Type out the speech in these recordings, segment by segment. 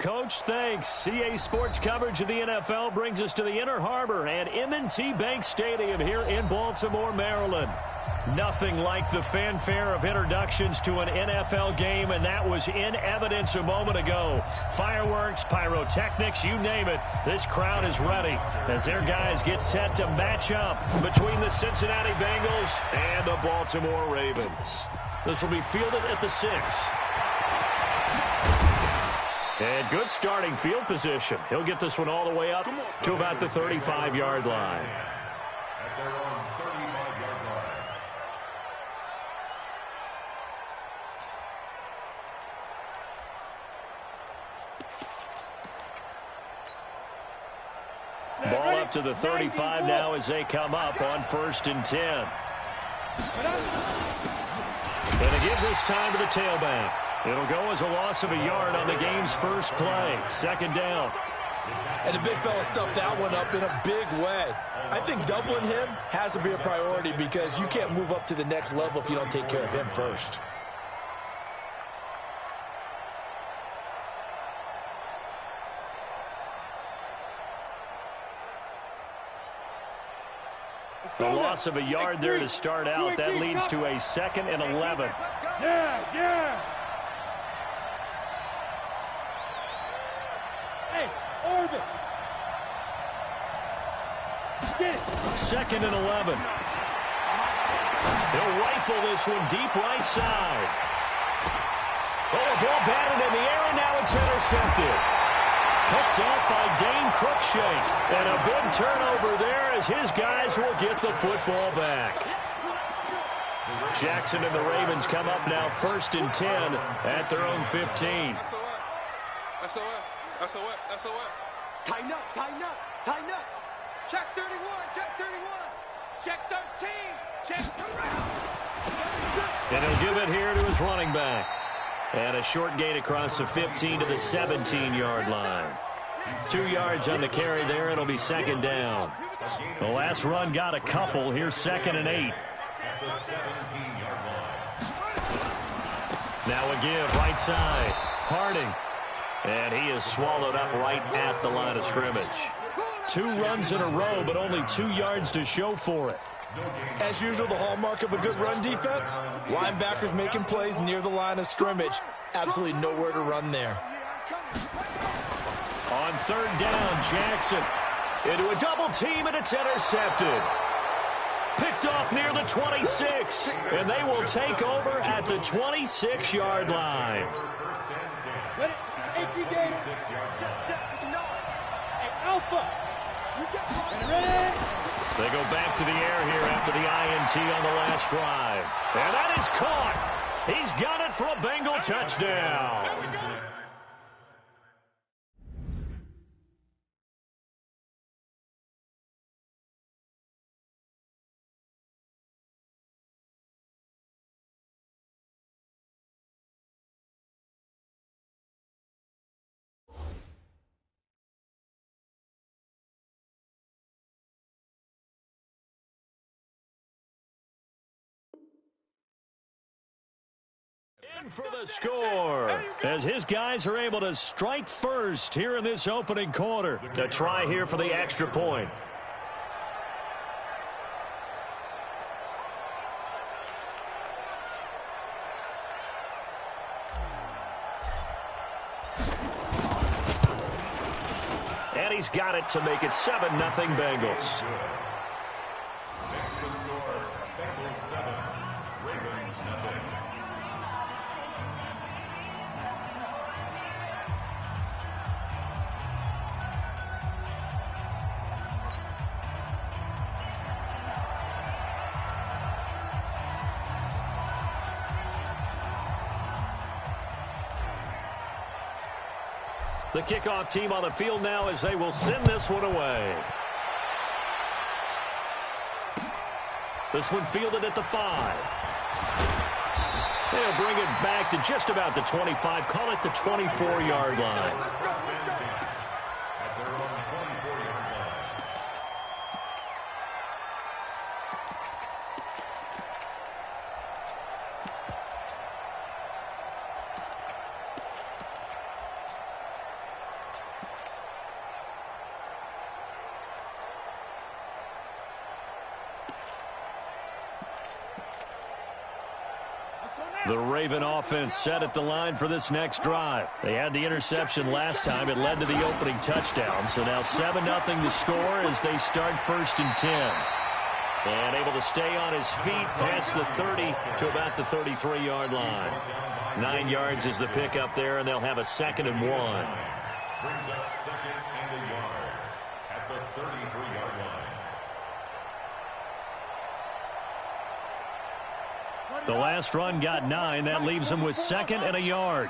Coach. Thanks. CA Sports coverage of the NFL brings us to the Inner Harbor and M&T Bank Stadium here in Baltimore, Maryland. Nothing like the fanfare of introductions to an NFL game, and that was in evidence a moment ago. Fireworks, pyrotechnics, you name it. This crowd is ready as their guys get set to match up between the Cincinnati Bengals and the Baltimore Ravens. This will be fielded at the 6. And good starting field position. He'll get this one all the way up to about the 35-yard line. Ball up to the 35 now as they come up on 1st and 10. And to give this time to the tailback. It'll go as a loss of a yard on the game's first play. 2nd down. And the big fella stuffed that one up in a big way. I think doubling him has to be a priority because you can't move up to the next level if you don't take care of him first. A loss of a yard there to start out. That leads to a 2nd and 11. Yeah. Hey, Orbit. Get it. 2nd and 11. He'll rifle this one deep right side. Oh, a ball batted in the air, and now it's intercepted. Picked off by Dane Cruikshank. And a big turnover there as his guys will get the football back. Jackson and the Ravens come up now 1st and 10 at their own 15. SOS. Tighten up. Check 31. Check 13. Check around. And he'll give it here to his running back. And a short gain across the 15 to the 17-yard line. 2 yards on the carry there. It'll be 2nd down. The last run got a couple. Here's 2nd and 8. Now a give right side. Harding. And he is swallowed up right at the line of scrimmage. 2 runs in a row, but only 2 yards to show for it. As usual, the hallmark of a good run defense, linebackers making plays near the line of scrimmage. Absolutely nowhere to run there. On 3rd down, Jackson into a double team, and it's intercepted. Picked off near the 26, and they will take over at the 26-yard line. Alpha. Ready? They go back to the air here after the INT on the last drive. And that is caught. He's got it for a Bengal touchdown. For the score, as his guys are able to strike first here in this opening quarter. A try here for the extra point. And he's got it to make it 7-0 Bengals. The kickoff team on the field now as they will send this one away. This one fielded at the 5. They'll bring it back to just about the 25. Call it the 24-yard line. The Raven offense set at the line for this next drive. They had the interception last time. It led to the opening touchdown. So now 7-0 to score as they start 1st and 10. And able to stay on his feet past the 30 to about the 33-yard line. 9 yards is the pickup there, and they'll have a 2nd and 1. Brings up 2nd and a yard at the 33-yard line. The last run got 9. That leaves him with 2nd and a yard.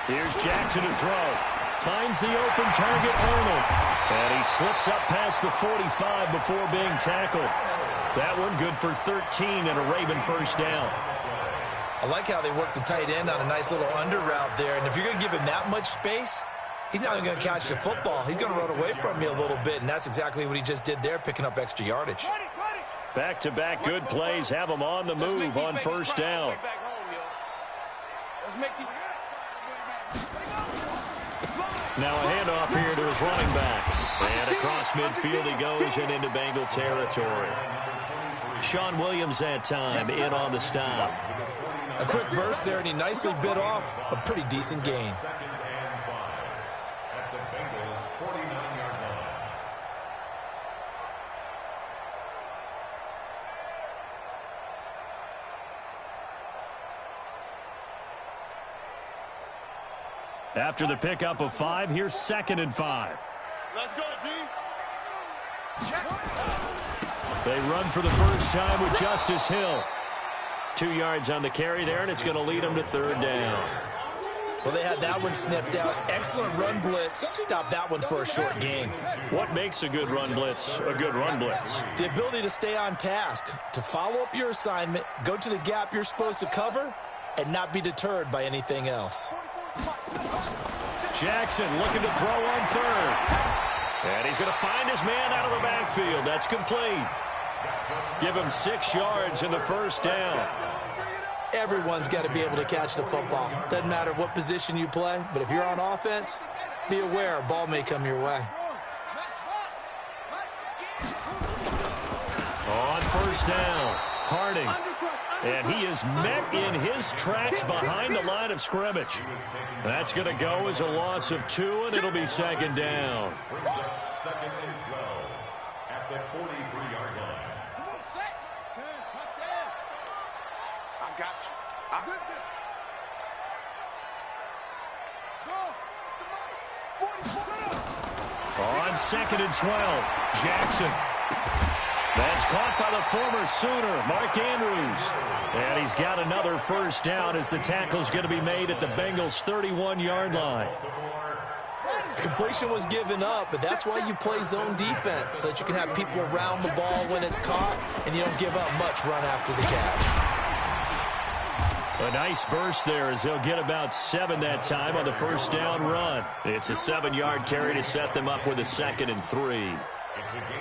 Here's Jackson to throw. Finds the open target, Arnold. And he slips up past the 45 before being tackled. That one good for 13 and a Raven 1st down. I like how they work the tight end on a nice little under route there. And if you're going to give him that much space, he's not going to catch the football. He's going to run away from you a little bit, and that's exactly what he just did there, picking up extra yardage. Back-to-back good plays have him on the move on 1st down. Now a handoff here to his running back. And across midfield he goes and into Bengal territory. Sean Williams that time in on the stop. A quick burst there, and he nicely bit off a pretty decent gain. 2nd and 5 at the Bengals' 49-yard line. After the pickup of 5, here's 2nd and 5. Let's go, D. They run for the first time with Justice Hill. 2 yards on the carry there, and it's going to lead them to 3rd down. Well, they had that one sniffed out. Excellent run blitz. Stop that one for a short gain. What makes a good run blitz a good run blitz? The ability to stay on task, to follow up your assignment, go to the gap you're supposed to cover, and not be deterred by anything else. Jackson looking to throw on 3rd. And he's going to find his man out of the backfield. That's complete. Give him 6 yards in the 1st down. Everyone's got to be able to catch the football. Doesn't matter what position you play, but if you're on offense, be aware a ball may come your way. On 1st down, Harding. And he is met in his tracks behind the line of scrimmage. That's going to go as a loss of 2, and it'll be 2nd down. Brings up 2nd and 12 at the 43-yard line. I got you. On 2nd and 12, Jackson. That's caught by the former Sooner, Mark Andrews. And he's got another 1st down as the tackle's going to be made at the Bengals' 31-yard line. Completion was given up, but that's why you play zone defense, so that you can have people around the ball when it's caught, and you don't give up much run after the catch. A nice burst there as they'll get about 7 that time on the 1st down run. It's a 7-yard carry to set them up with a 2nd and 3.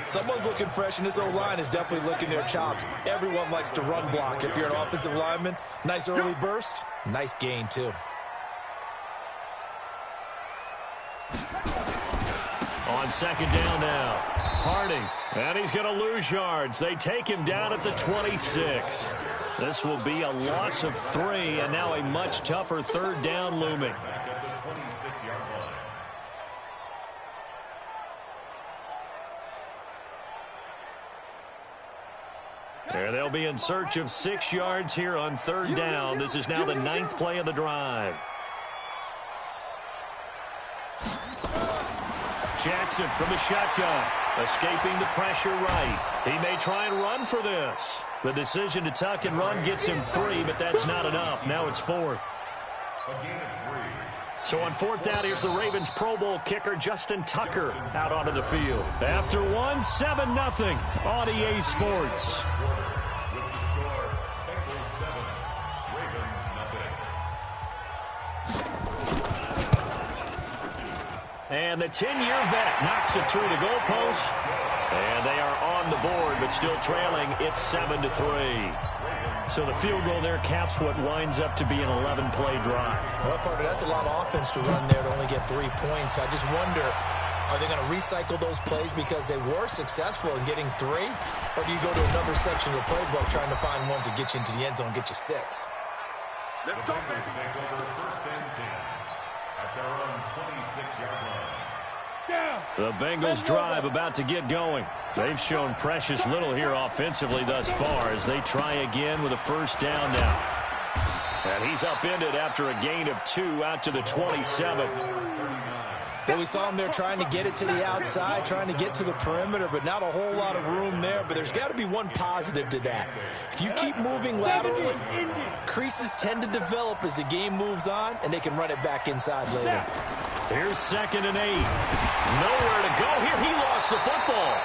Someone's looking fresh, and this O-line is definitely licking their chops. Everyone likes to run block. If you're an offensive lineman, nice early burst, nice gain too. On 2nd down now, Harding, and he's going to lose yards. They take him down at the 26. This will be a loss of 3, and now a much tougher 3rd down looming. At the 26-yard line. There they'll be in search of 6 yards here on 3rd down. This is now the 9th play of the drive. Jackson from the shotgun, escaping the pressure right. He may try and run for this. The decision to tuck and run gets him 3, but that's not enough. Now it's 4th. So on 4th down, here's the Ravens Pro Bowl kicker Justin Tucker out onto the field. After 1, 7-0 on EA Sports. With the score, Bengals 7, Ravens nothing. And the 10-year vet knocks it through the goalpost. And they are on the board, but still trailing. It's 7-3. So the field goal there caps what winds up to be an 11-play drive. Well, partner, that's a lot of offense to run there to only get 3 points. I just wonder, Are they going to recycle those plays because they were successful in getting 3? Or do you go to another section of the playbook trying to find ones that get you into the end zone and get you 6? Let's go, baby. Take over 1st and 10 at their own 26-yard line. The Bengals drive about to get going. They've shown precious little here offensively thus far as they try again with a 1st down now. And he's upended after a gain of 2 out to the 27. Well, we saw him there trying to get it to the outside, trying to get to the perimeter, but not a whole lot of room there. But there's got to be one positive to that. If you keep moving laterally, creases tend to develop as the game moves on, and they can run it back inside later. Here's 2nd and 8. Nowhere to go here. He lost the football.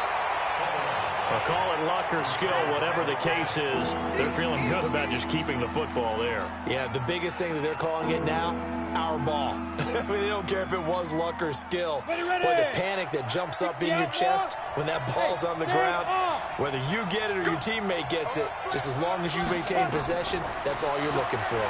I'll call it luck or skill, whatever the case is. They're feeling good about just keeping the football there. Yeah, the biggest thing that they're calling it now, our ball. I mean, they don't care if it was luck or skill. Boy, the panic that jumps up in your chest when that ball's on the ground, whether you get it or your teammate gets it, just as long as you retain possession, that's all you're looking for.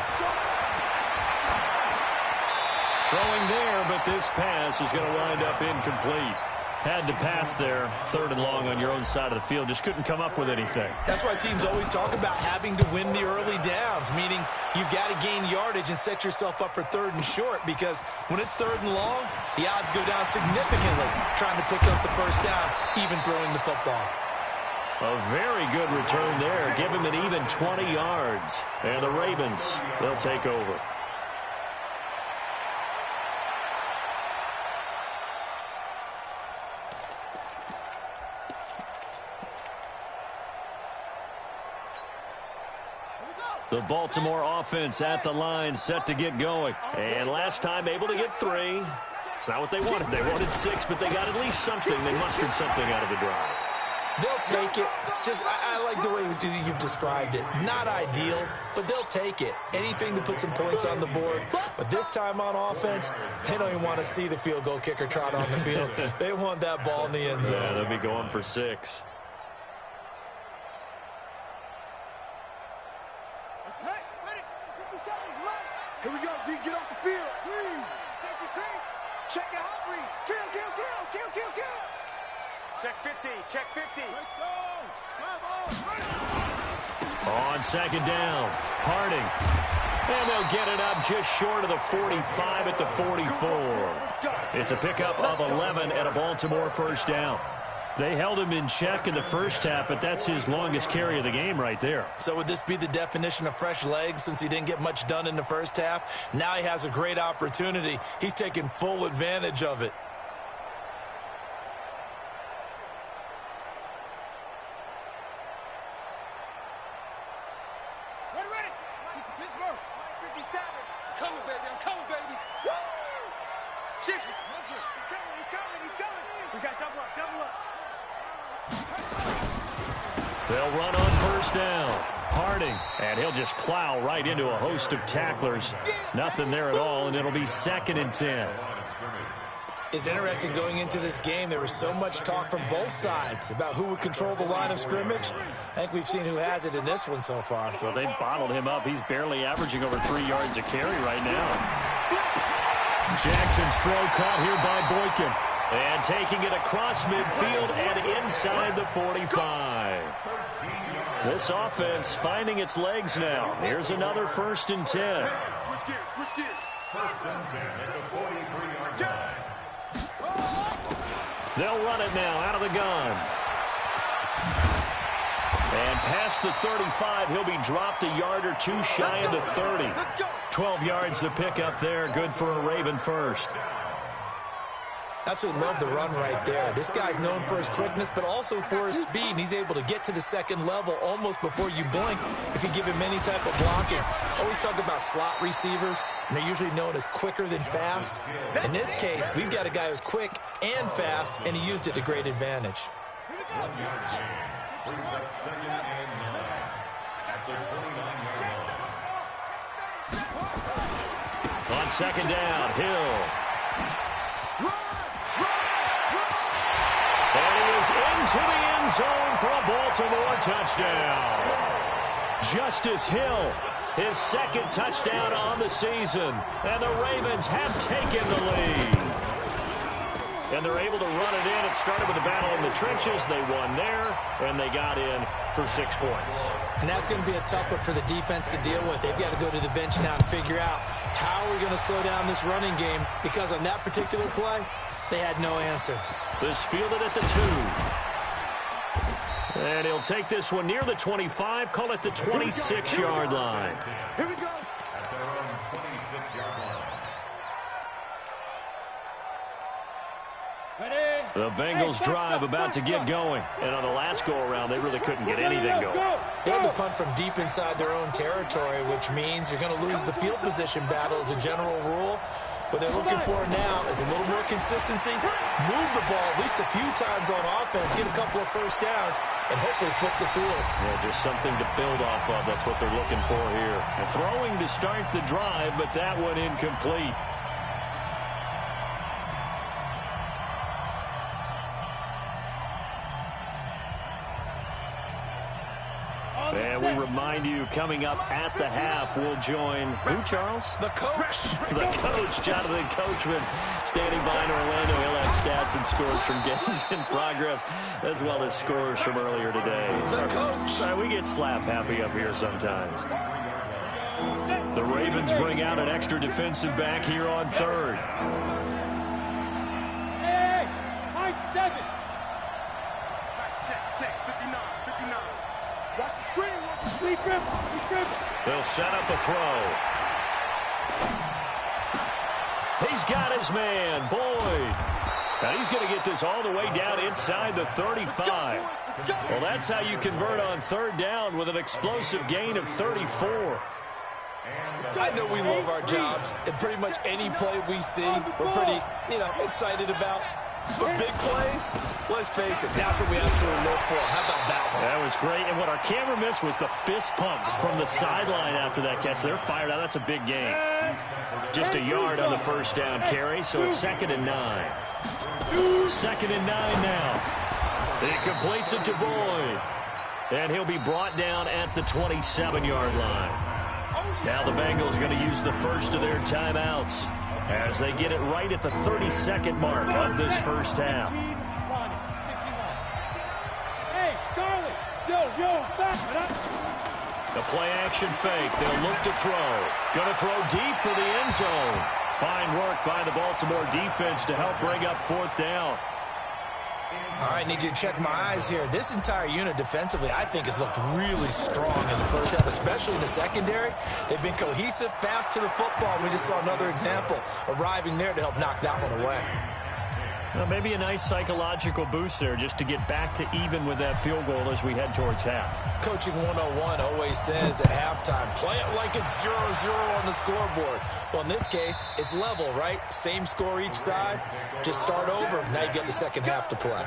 Throwing there, but this pass is going to wind up incomplete. Had to pass there, 3rd and long on your own side of the field. Just couldn't come up with anything. That's why teams always talk about having to win the early downs, meaning you've got to gain yardage and set yourself up for 3rd and short, because when it's 3rd and long, the odds go down significantly trying to pick up the 1st down, even throwing the football. A very good return there. Give him an even 20 yards. And the Ravens, they'll take over. The Baltimore offense at the line, set to get going. And last time able to get 3. It's not what they wanted. They wanted 6, but they got at least something. They mustered something out of the drive. They'll take it. I like the way you've described it. Not ideal, but they'll take it. Anything to put some points on the board. But this time on offense, they don't even want to see the field goal kicker trot on the field. They want that ball in the end zone. Yeah, they'll be going for 6. Here we go, D. Get off the field. Check your hot read. Kill. Check 50. Check 50. On 2nd down, Harding. And they'll get it up just short of the 45 at the 44. It's a pickup of 11 and a Baltimore 1st down. They held him in check in the 1st half, but that's his longest carry of the game right there. So would this be the definition of fresh legs since he didn't get much done in the 1st half? Now he has a great opportunity. He's taking full advantage of it. Ready. Pittsburgh. 57. I'm coming, baby. Woo! He's coming. We got double up. They'll run on 1st down. Harding, and he'll just plow right into a host of tacklers. Nothing there at all, and it'll be 2nd and 10. It's interesting going into this game. There was so much talk from both sides about who would control the line of scrimmage. I think we've seen who has it in this one so far. Well, they bottled him up. He's barely averaging over 3 yards a carry right now. Jackson's throw caught here by Boykin. And taking it across midfield and inside the 45. This offense finding its legs now. Here's another 1st and 10. Switch gears. 1st and 10 at the 43-yard line. They'll run it now out of the gun. And past the 35, he'll be dropped a yard or 2 shy of the 30. 12 yards to pick up there. Good for a Raven 1st. Absolutely love the run right there. This guy's known for his quickness, but also for his speed. And he's able to get to the 2nd level almost before you blink if you give him any type of blocking. Always talk about slot receivers, and they're usually known as quicker than fast. In this case, we've got a guy who's quick and fast, and he used it to great advantage. 1 yard gain brings up 2nd and 9 at the 29-yard line. On 2nd down, Hill. And he is into the end zone for a Baltimore touchdown. Justice Hill, his 2nd touchdown on the season. And the Ravens have taken the lead. and they're able to run it in. It started with a battle in the trenches. They won there, and they got in for 6 points. And that's going to be a tough one for the defense to deal with. They've got to go to the bench now and figure out how are we going to slow down this running game, because on that particular play, they had no answer. This fielded at the 2. And he'll take this one near the 25, call it the 26-yard line. Here we go. At their own 26-yard line. The Bengals drive about to get going. And on the last go-around, they really couldn't get anything going. They had to punt from deep inside their own territory, which means you're going to lose the field position battle as a general rule. What they're looking for now is a little more consistency, move the ball at least a few times on offense, get a couple of first downs, and hopefully flip the field. Yeah, just something to build off of. That's what they're looking for here. And throwing to start the drive, but that one incomplete. And we remind you, coming up at the half, we'll join who, Charles? The coach. The coach, Jonathan Coachman, standing by in Orlando. He'll have stats and scores from games in progress, as well as scores from earlier today. The coach. We get slap happy up here sometimes. The Ravens bring out an extra defensive back here on 3rd. Hey, high 7. Check. 59. Watch the screen. Lead dribble. They'll set up a throw. He's got his man, Boyd. And he's going to get this all the way down inside the 35. Well, that's how you convert on 3rd down with an explosive gain of 34. I know we love our jobs, and pretty much any play we see, we're pretty, excited about. But big plays, let's face it, that's what we absolutely look for. How about that one? That was great. And what our camera missed was the fist pumps from the sideline after that catch. They're fired out. That's a big gain. Just a yard on the first down carry, so it's 2nd and 9. 2nd and 9 now. He completes it to Boyd. And he'll be brought down at the 27-yard line. Now the Bengals are going to use the first of their timeouts as they get it right at the 32nd mark of this first half. Hey, Charlie. Yo, back it up. The play-action fake. They'll look to throw. Going to throw deep for the end zone. Fine work by the Baltimore defense to help bring up 4th down. All right, need you to check my eyes here. This entire unit defensively, I think, has looked really strong in the first half, especially in the secondary. They've been cohesive, fast to the football. We just saw another example arriving there to help knock that one away. Well, maybe a nice psychological boost there just to get back to even with that field goal as we head towards half. Coaching 101 always says at halftime, play it like it's 0-0 on the scoreboard. Well, in this case, it's level, right? Same score each side. Just start over. Now you get the second half to play.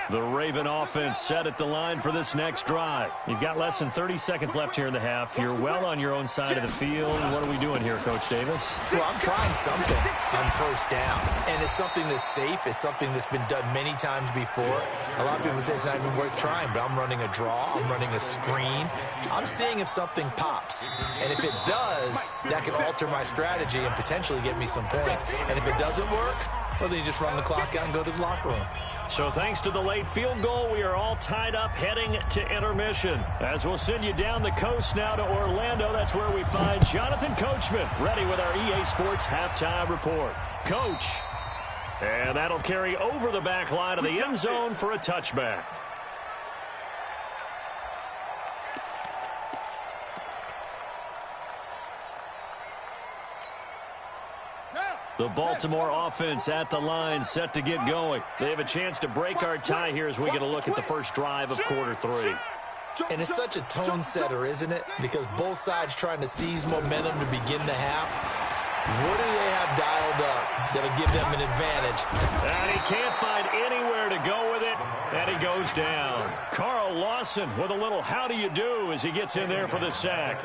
The Raven offense set at the line for this next drive. You've got less than 30 seconds left here in the half. You're well on your own side of the field. What are we doing here, Coach Davis? Well, I'm trying something on first down. And it's something that's safe. It's something that's been done many times before. A lot of people say it's not even worth trying, but I'm running a draw. I'm running a screen. I'm seeing if something pops. And if it does, that can alter my strategy and potentially get me some points. And if it doesn't work, well, then you just run the clock out and go to the locker room. So thanks to the late field goal, we are all tied up heading to intermission. As we'll send you down the coast now to Orlando, that's where we find Jonathan Coachman, ready with our EA Sports halftime report. Coach, and that'll carry over the back line of the end zone for a touchback. The Baltimore offense at the line, set to get going. They have a chance to break our tie here as we get a look at the first drive of quarter 3. And it's such a tone setter, isn't it? Because both sides trying to seize momentum to begin the half. What do they have dialed up that'll give them an advantage? And he can't find anywhere to go with it, and he goes down. Carl Lawson with a little how do you do as he gets in there for the sack.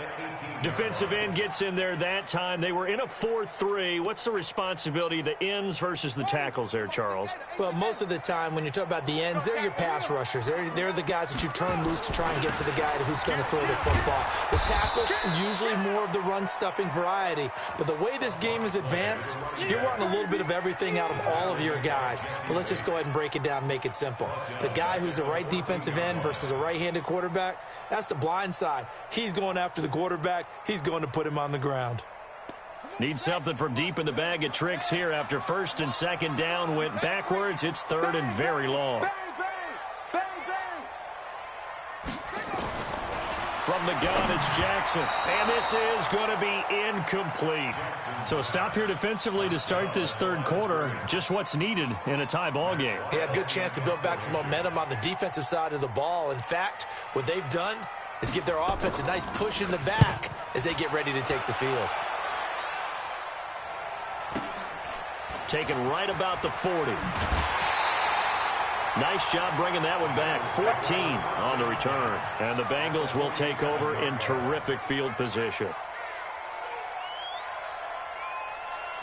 Defensive end gets in there that time. They were in a 4-3. What's the responsibility of the ends versus the tackles there, Charles? Well, most of the time when you talk about the ends, they're your pass rushers. They're the guys that you turn loose to try and get to the guy who's going to throw the football. The tackles, usually more of the run-stuffing variety. But the way this this game is advanced, you're wanting a little bit of everything out of all of your guys. But let's just go ahead and break it down and make it simple. The guy who's the right defensive end versus a right-handed quarterback, that's the blind side. He's going after the quarterback. He's going to put him on the ground. Need something from deep in the bag of tricks here after first and second down went backwards. It's third and very long. From the gun, it's Jackson. And this is going to be incomplete. So a stop here defensively to start this third quarter. Just what's needed in a tie ball game. Yeah, good chance to build back some momentum on the defensive side of the ball. In fact, what they've done is give their offense a nice push in the back as they get ready to take the field. Taken right about the 40. Nice job bringing that one back. 14 on the return. And the Bengals will take over in terrific field position.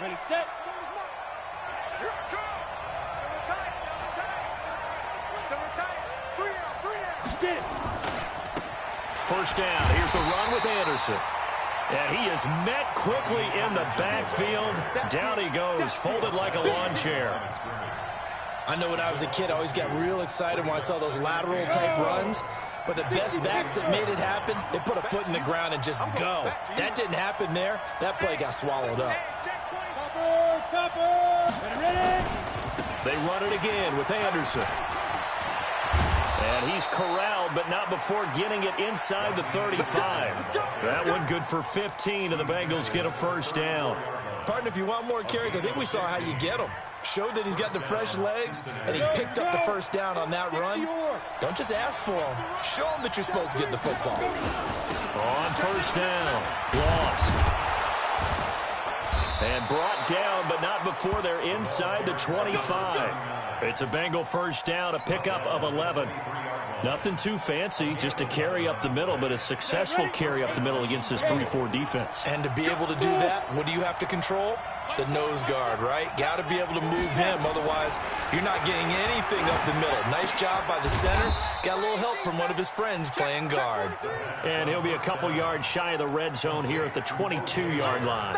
Ready, set. Get it. First down. Here's the run with Anderson. And he is met quickly in the backfield. Down he goes, folded like a lawn chair. I know when I was a kid, I always got real excited when I saw those lateral-type runs. But the best backs that made it happen, they put a foot in the ground and just go. That didn't happen there. That play got swallowed up. They run it again with Anderson. And he's corralled, but not before getting it inside the 35. That one good for 15, and the Bengals get a first down. Partner, if you want more carries, I think we saw how you get them. Showed that he's got the fresh legs, and he picked up the first down on that run. Don't just ask for him. Show him that you're supposed to get the football. On first down, loss. And brought down, but not before they're inside the 25. It's a Bengal first down, a pickup of 11. Nothing too fancy, just a carry up the middle, but a successful carry up the middle against this 3-4 defense. And to be able to do that, what do you have to control? The nose guard, right? Got to be able to move him, otherwise you're not getting anything up the middle. Nice job by the center. Got a little help from one of his friends playing guard. And he'll be a couple yards shy of the red zone here at the 22-yard line.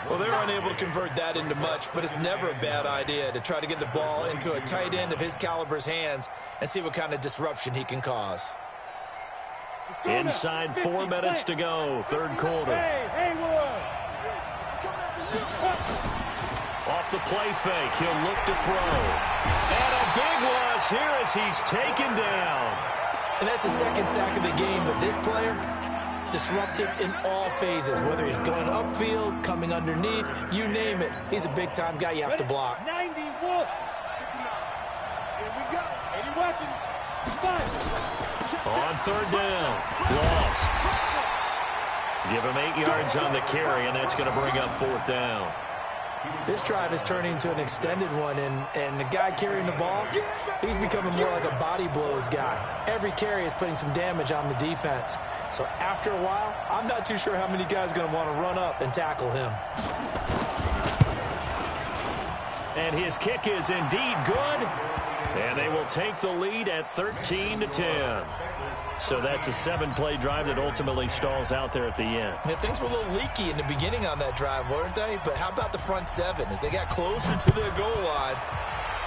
Well, they're unable to convert that into much, but it's never a bad idea to try to get the ball into a tight end of his caliber's hands and see what kind of disruption he can cause. Inside 4 minutes to go, third quarter. Off the play fake, he'll look to throw. And a big loss here as he's taken down. And that's the second sack of the game, but this player, disruptive in all phases, whether he's going upfield, coming underneath, you name it. He's a big-time guy you have to block. 91. Here we go. 80 weapons. On third down, loss. Give him 8 yards on the carry, and that's going to bring up fourth down. This drive is turning into an extended one, and the guy carrying the ball, he's becoming more like a body blows guy. Every carry is putting some damage on the defense. So after a while, I'm not too sure how many guys are going to want to run up and tackle him. And his kick is indeed good. And they will take the lead at 13-10. So that's a 7-play drive that ultimately stalls out there at the end. Yeah, things were a little leaky in the beginning on that drive, weren't they? But how about the front seven? As they got closer to the goal line,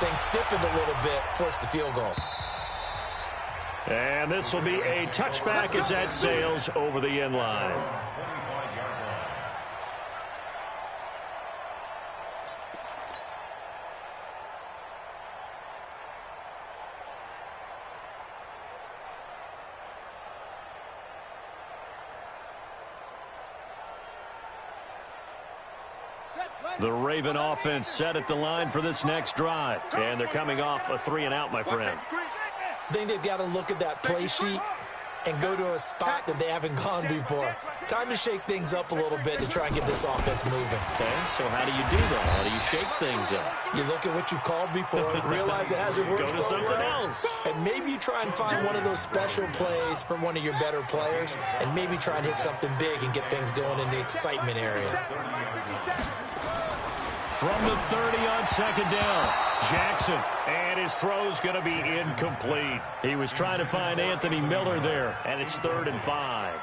things stiffened a little bit, forced the field goal. And this will be a touchback as that sails over the end line. The Raven offense set at the line for this next drive. And they're coming off a 3-and-out, my friend. I think they've got to look at that play sheet and go to a spot that they haven't gone before. Time to shake things up a little bit to try and get this offense moving. Okay, so how do you do that? How do you shake things up? You look at what you've called before, realize it hasn't worked Go to something else. And maybe you try and find one of those special plays from one of your better players, and maybe try and hit something big and get things going in the excitement area. From the 30 on second down, Jackson, and his throw's going to be incomplete. He was trying to find Anthony Miller there, and it's 3rd and 5.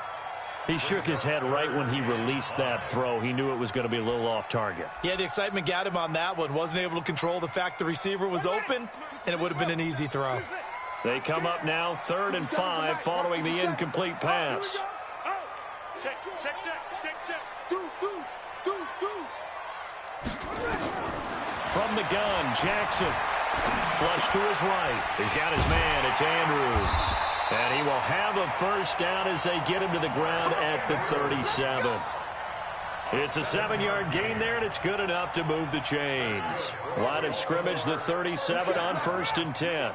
He shook his head right when he released that throw. He knew it was going to be a little off target. Yeah, the excitement got him on that one. Wasn't able to control the fact the receiver was open, and it would have been an easy throw. They come up now 3rd and 5 following the incomplete pass. Check. From the gun, Jackson. Flush to his right. He's got his man. It's Andrews. And he will have a first down as they get him to the ground at the 37. It's a 7-yard gain there, and it's good enough to move the chains. Line of scrimmage, the 37 on 1st and 10.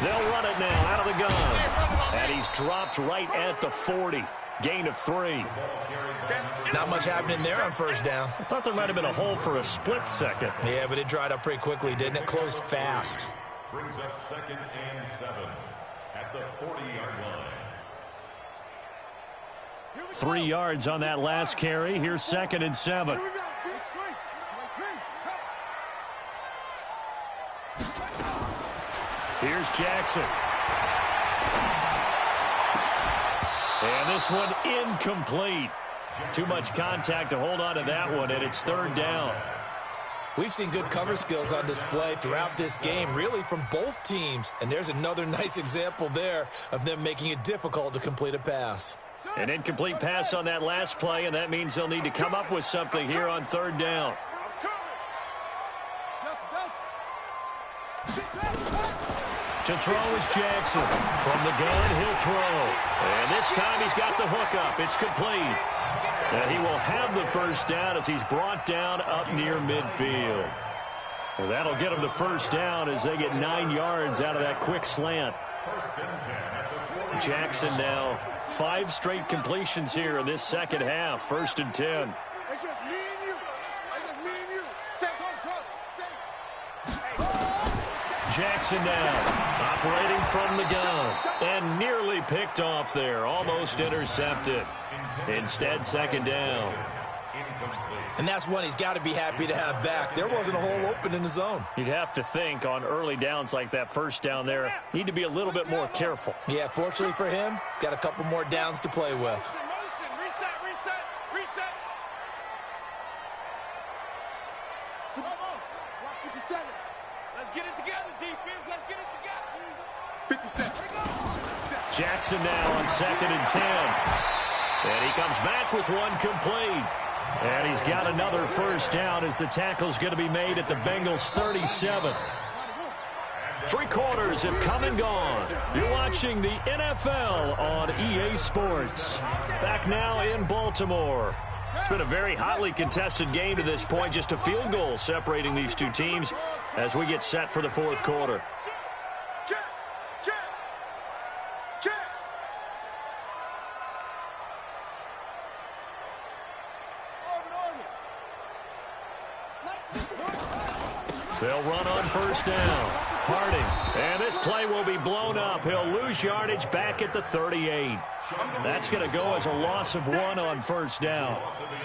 They'll run it now out of the gun. And he's dropped right at the 40. Gain of 3. Not much happening there on 1st down. I thought there might have been a hole for a split second. Yeah, but it dried up pretty quickly, didn't it? Closed fast. Brings up 2nd and 7 at the 40-yard line. 3 yards on that last carry. Here's 2nd and 7. Here's Jackson. And this one incomplete. Too much contact to hold on to that one, and it's 3rd down. We've seen good cover skills on display throughout this game, really from both teams. And there's another nice example there of them making it difficult to complete a pass. An incomplete pass on that last play, and that means they'll need to come up with something here on 3rd down. To throw is Jackson. From the gun, he'll throw. And this time he's got the hook up. It's complete. And he will have the first down as he's brought down up near midfield. Well, that'll get him to 1st down as they get 9 yards out of that quick slant. Jackson now 5 straight completions here in this 2nd half. 1st and 10. It's just me and you. It's just me and you. Jackson now operating from the gun and nearly picked off there. Almost intercepted. Instead, 2nd down. And that's one he's got to be happy to have back. There wasn't a hole open in the zone. You'd have to think on early downs like that 1st down there, need to be a little bit more careful. Yeah, fortunately for him, got a couple more downs to play with. Reset. Come on. Watch 57. Let's get it together, defense. Let's get it together. 57. Jackson now on 2nd and 10. And he comes back with one complete. And he's got another first down as the tackle's going to be made at the Bengals 37. 3 quarters have come and gone. You're watching the NFL on EA Sports. Back now in Baltimore. It's been a very hotly contested game to this point. Just a field goal separating these two teams as we get set for the 4th quarter. They'll run on 1st down. Harding. And this play will be blown up. He'll lose yardage back at the 38. That's going to go as a loss of 1 on 1st down.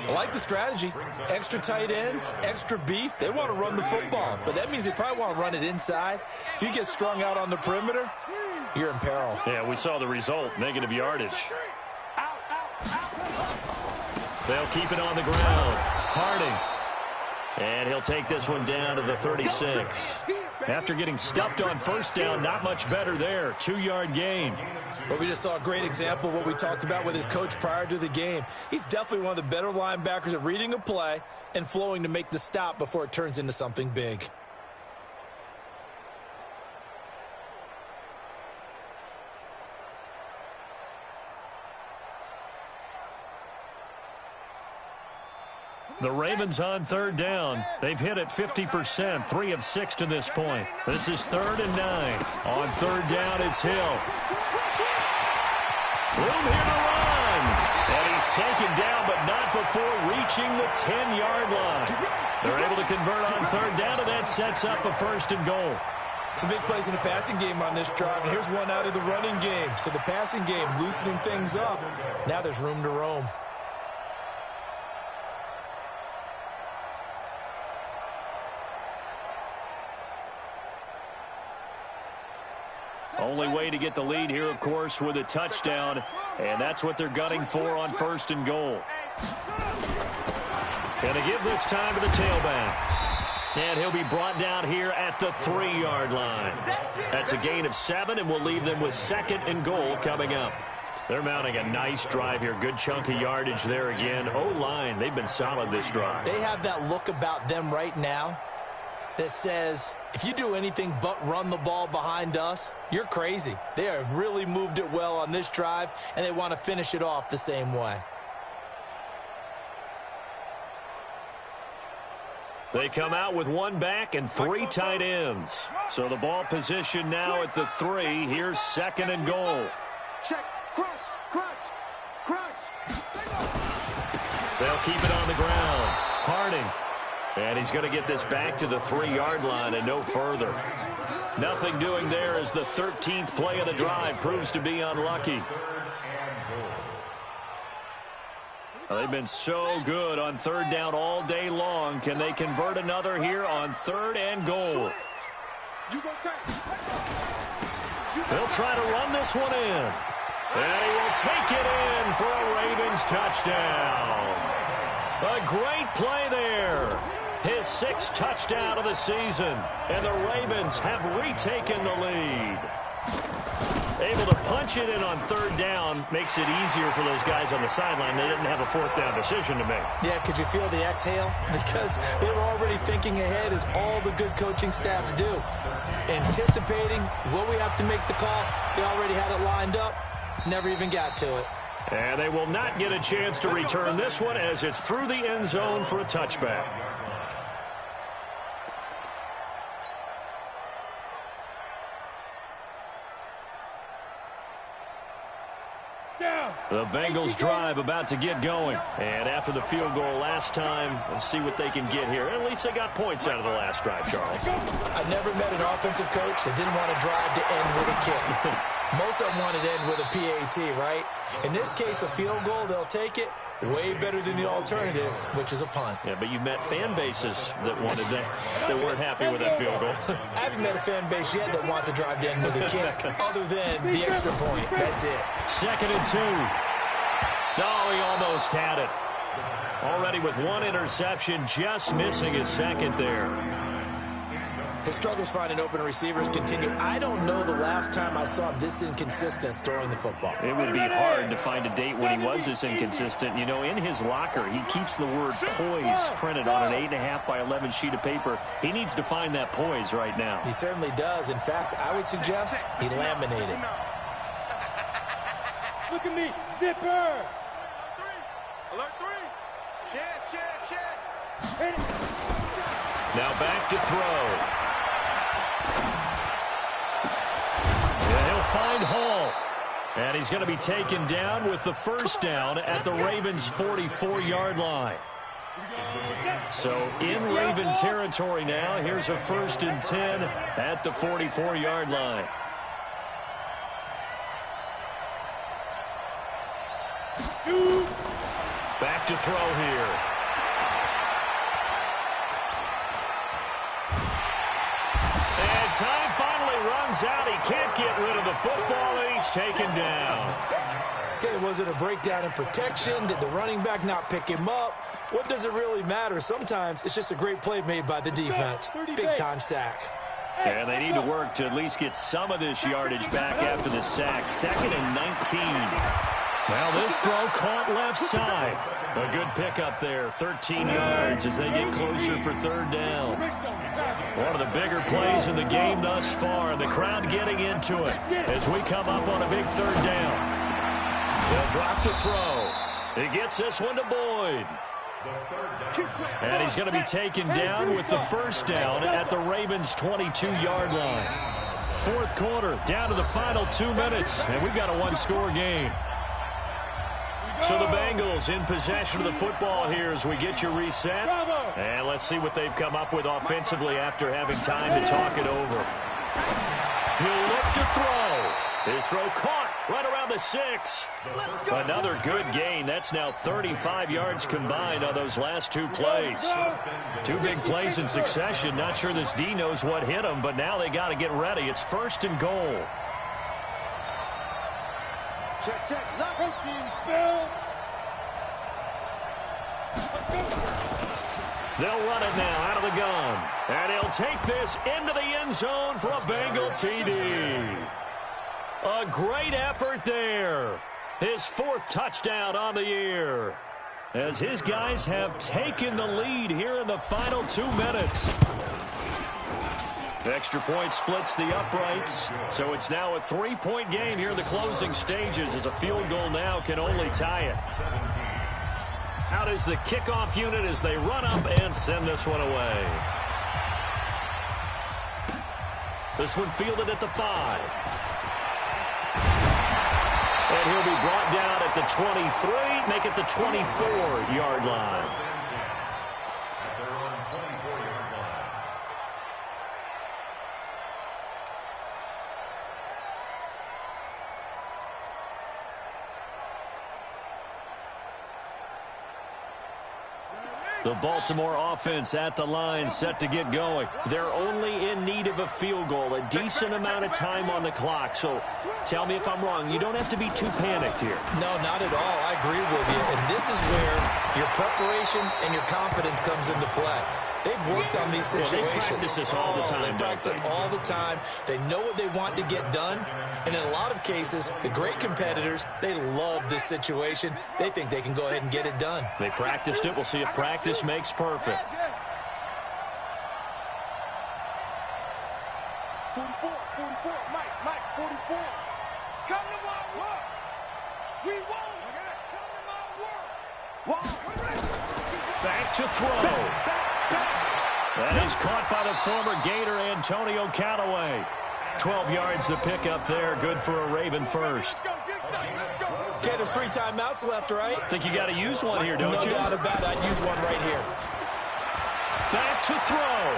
I like the strategy. Extra tight ends, extra beef. They want to run the football, but that means they probably want to run it inside. If you get strung out on the perimeter, you're in peril. Yeah, we saw the result, negative yardage. They'll keep it on the ground. Harding. And he'll take this one down to the 36. After getting stuffed on 1st down, not much better there. 2-yard gain. But we just saw a great example of what we talked about with his coach prior to the game. He's definitely one of the better linebackers at reading a play and flowing to make the stop before it turns into something big. The Ravens on 3rd down. They've hit it 50%, 3 of 6 to this point. This is 3rd and 9. On 3rd down, it's Hill. Room here to run. And he's taken down, but not before reaching the 10-yard line. They're able to convert on 3rd down, and that sets up a 1st and goal. Some big plays in the passing game on this drive, and here's one out of the running game. So the passing game loosening things up. Now there's room to roam. Only way to get the lead here, of course, with a touchdown, and that's what they're gunning for on 1st and goal. Going to give this time to the tailback. And he'll be brought down here at the 3-yard line. That's a gain of 7, and we'll leave them with 2nd and goal coming up. They're mounting a nice drive here. Good chunk of yardage there again. O-line, they've been solid this drive. They have that look about them right now that says, if you do anything but run the ball behind us, you're crazy. They have really moved it well on this drive, and they want to finish it off the same way. They come out with 1 back and 3 tight ends. So the ball position now at the 3. Here's 2nd and goal. Check. Crunch. Crunch. Crunch. They'll keep it on the ground. Harding. And he's going to get this back to the 3-yard line and no further. Nothing doing there as the 13th play of the drive proves to be unlucky. Well, they've been so good on 3rd down all day long. Can they convert another here on 3rd and goal? They'll try to run this one in. And he will take it in for a Ravens touchdown. A great play there. His 6th touchdown of the season. And the Ravens have retaken the lead. Able to punch it in on 3rd down makes it easier for those guys on the sideline. They didn't have a 4th down decision to make. Yeah, could you feel the exhale? Because they were already thinking ahead, as all the good coaching staffs do. Anticipating, will we have to make the call? They already had it lined up. Never even got to it. And they will not get a chance to return this one as it's through the end zone for a touchback. The Bengals drive about to get going. And after the field goal last time, we'll see what they can get here. At least they got points out of the last drive, Charles. I never met an offensive coach that didn't want to drive to end with a kick. Most of them wanted to end with a PAT, right? In this case, a field goal, they'll take it. Way better than the alternative, which is a punt. Yeah, but you've met fan bases that wanted that weren't happy with that field goal. I haven't met a fan base yet that wants to drive to end with a kick, other than the extra point. That's it. 2nd and 2. No, he almost had it. Already with 1 interception, just missing his 2nd there. His struggles finding open receivers continue. I don't know the last time I saw him this inconsistent throwing the football. It would be hard to find a date when he was this inconsistent. You know, in his locker, he keeps the word poise printed on an 8.5 by 11 sheet of paper. He needs to find that poise right now. He certainly does. In fact, I would suggest he laminated. Look at me, zipper. Alert 3. Chance. Now back to throw. And he'll find Hall. And he's going to be taken down with the 1st down at the Ravens' 44-yard line. So in Raven territory now. Here's a 1st and 10 at the 44-yard line. Back to throw here. And time finally runs out. He can't get rid of the football, and he's taken down. Okay, was it a breakdown in protection? Did the running back not pick him up? What does it really matter? Sometimes it's just a great play made by the defense. Big-time sack. And they need to work to at least get some of this yardage back after the sack. 2nd and 19. Now this throw caught left side. A good pickup there, 13 yards as they get closer for 3rd down. One of the bigger plays in the game thus far, and the crowd getting into it as we come up on a big 3rd down. They'll drop to throw. He gets this one to Boyd. And he's going to be taken down with the 1st down at the Ravens' 22-yard line. 4th quarter, down to the final 2 minutes, and we've got a 1-score game. So the Bengals in possession of the football here as we get you reset. And let's see what they've come up with offensively after having time to talk it over. He'll look to throw. His throw caught right around the 6. Another good gain. That's now 35 yards combined on those last 2 plays. 2 big plays in succession. Not sure this D knows what hit him, but now they got to get ready. It's 1st and goal. Check, check. Lock. Coaching spell. They'll run it now out of the gun. And he'll take this into the end zone for a Bengal TD. A great effort there. His fourth touchdown on the year, as his guys have taken the lead here in the final 2 minutes. Extra point splits the uprights, so it's now a 3-point game here in the closing stages, as a field goal now can only tie it. Out is the kickoff unit as they run up and send this one away. This one fielded at the 5. And he'll be brought down at the 23, make it the 24-yard line. The Baltimore offense at the line, set to get going. They're only in need of a field goal, a decent amount of time on the clock. So tell me if I'm wrong. You don't have to be too panicked here. No, not at all. I agree with you. And this is where your preparation and your confidence comes into play. They've worked on these situations. They practice this all the time. They practice it all the time. They know what they want to get done. And in a lot of cases, the great competitors, they love this situation. They think they can go ahead and get it done. They practiced it. We'll see if practice makes perfect. 44, Mike, 44. Come to my work. We won't. Come to my work. Back to throw. That is caught by the former Gator Antonio Callaway. 12 yards to pick up there. Good for a Raven first. Okay, there's 3 timeouts left, right? Think you got to use one here, don't you? No doubt about it. I'd use one right here. Back to throw.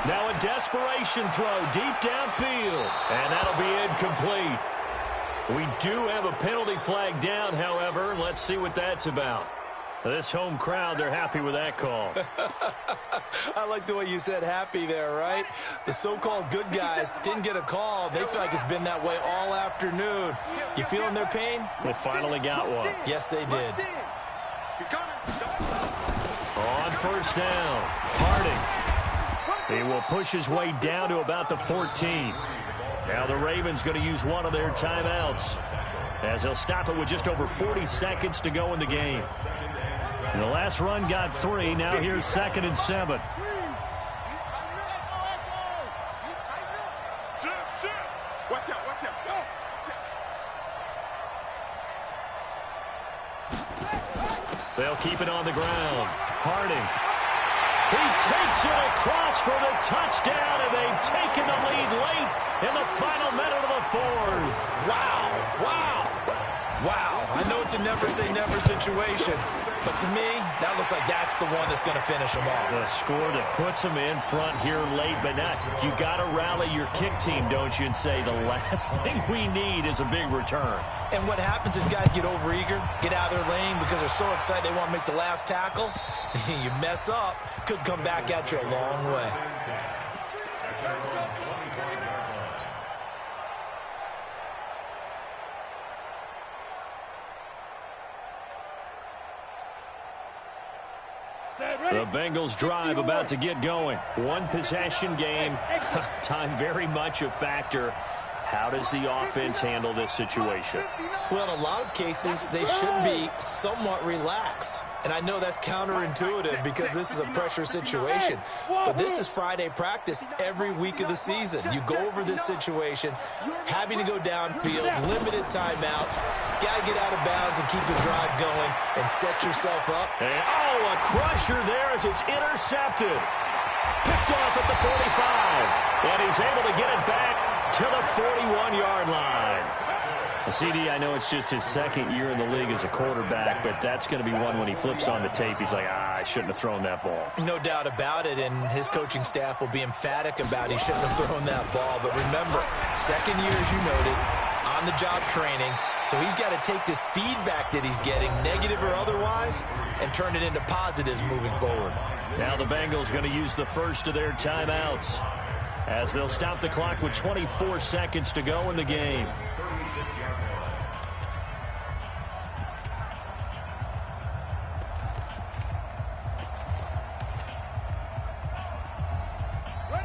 Now a desperation throw deep downfield. And that'll be incomplete. We do have a penalty flag down, however. Let's see what that's about. This home crowd, they're happy with that call. I like the way you said happy there, right? The so-called good guys didn't get a call. They feel like it's been that way all afternoon. You feeling their pain? They finally got one. Yes, they did. On first down, Harding. He will push his way down to about the 14. Now the Ravens going to use one of their timeouts, as they'll stop it with just over 40 seconds to go in the game. And the last run got 3. Now here's 2nd and 7. Watch out. They'll keep it on the ground. Harding. He takes it across for the touchdown, and they've taken the lead late in the final minute of the 4th. Wow. I know it's a never-say-never situation, but to me, that looks like that's the one that's going to finish them off. The score that puts them in front here late, but now you got to rally your kick team, don't you, and say the last thing we need is a big return. And what happens is guys get overeager, get out of their lane because they're so excited they want to make the last tackle. You mess up, could come back at you a long way. The Bengals drive about to get going. One possession game. Time very much a factor. How does the offense handle this situation? Well, in a lot of cases, they should be somewhat relaxed. And I know that's counterintuitive because this is a pressure situation. But this is Friday practice every week of the season. You go over this situation, having to go downfield, limited timeouts, got to get out of bounds and keep the drive going and set yourself up. And, a crusher there as it's intercepted. Picked off at the 45. And he's able to get it back to the 41-yard line. CD, I know it's just his 2nd year in the league as a quarterback, but that's going to be one when he flips on the tape. He's like, I shouldn't have thrown that ball. No doubt about it, and his coaching staff will be emphatic about he shouldn't have thrown that ball. But remember, 2nd year, as you noted, on-the-job training. So he's got to take this feedback that he's getting, negative or otherwise, and turn it into positives moving forward. Now the Bengals going to use the first of their timeouts, as they'll stop the clock with 24 seconds to go in the game.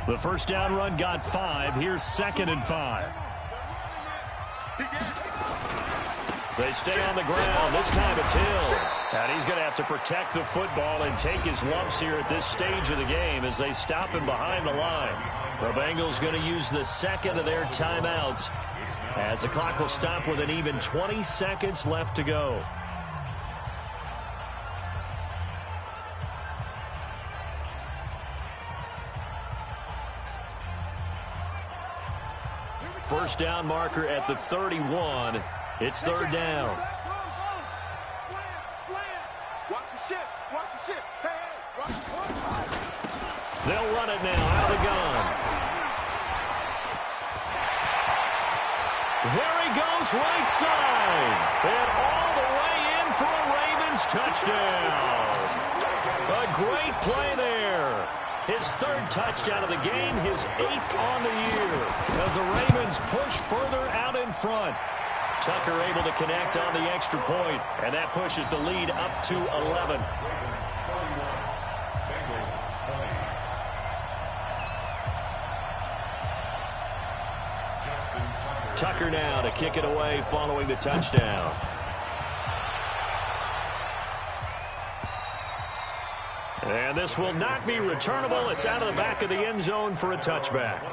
The first down run got 5. Here's 2nd and 5. They stay on the ground. This time it's Hill. And he's going to have to protect the football and take his lumps here at this stage of the game as they stop him behind the line. The Bengals going to use the second of their timeouts as the clock will stop with an even 20 seconds left to go. First down marker at the 31. It's 3rd down. Watch the ship. Watch the ship. Hey, watch the ship. They'll run it now out of the gun. There he goes right side. And all the way in for a Ravens touchdown. A great play there. His 3rd touchdown of the game, his 8th on the year. As the Ravens push further out in front. Tucker able to connect on the extra point, and that pushes the lead up to 11. Tucker now to kick it away following the touchdown. And this will not be returnable. It's out of the back of the end zone for a touchback.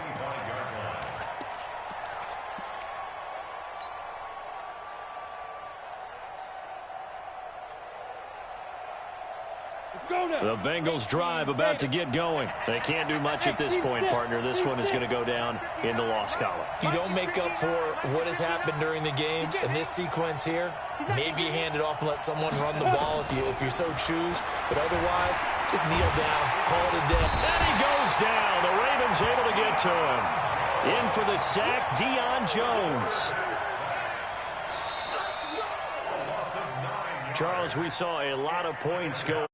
The Bengals drive about to get going. They can't do much at this point, partner. This one is going to go down in the loss column. You don't make up for what has happened during the game in this sequence here. Maybe you hand it off and let someone run the ball if you so choose. But otherwise, just kneel down, call it a day. And he goes down. The Ravens able to get to him. In for the sack, Deion Jones. Charles, we saw a lot of points go.